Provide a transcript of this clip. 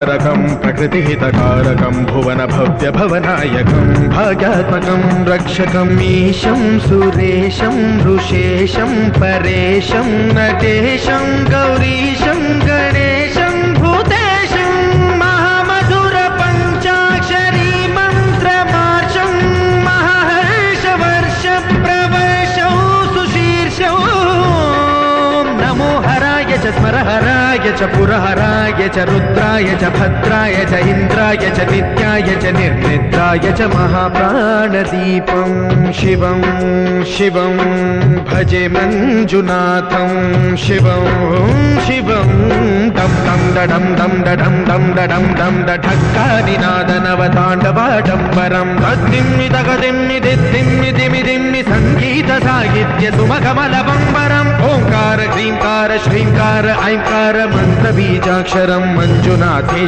रकं प्रकृतिहितकारकं भुवन भव्य भवनायकं भाग्यात्मकं रक्षकं ईशं सुरेशं ऋषेशं परेशं नटेशं गौरीशं गणेशं भूतेशं महामधुर पञ्चाक्षरी मन्त्रमार्षं महर्षवर्ष प्रवर्षौ सुशीर्षौ नमो हराय च स्मरहराय च पुरहराय च रुद्राय च भद्राय च इन्द्राय च नित्याय च निर्निद्राय च महाप्राणदीपं शिवं शिवं भजे मञ्जुनाथं शिवं शिवं डं डं डं डं डं डं डं डं ढक्कानिनादनवताण्डवाडम्बरं तद्दिम्मि तगदिम्मि दिद्दिम्मि दिमिदिम्मि सङ्गीतसाहित्य सुमकमलबम्बरम् ओङ्कार ह्रीङ्कार श्रीङ्कार ऐङ्कार मन्त्रबीजाक्षरं मञ्जुनाथेश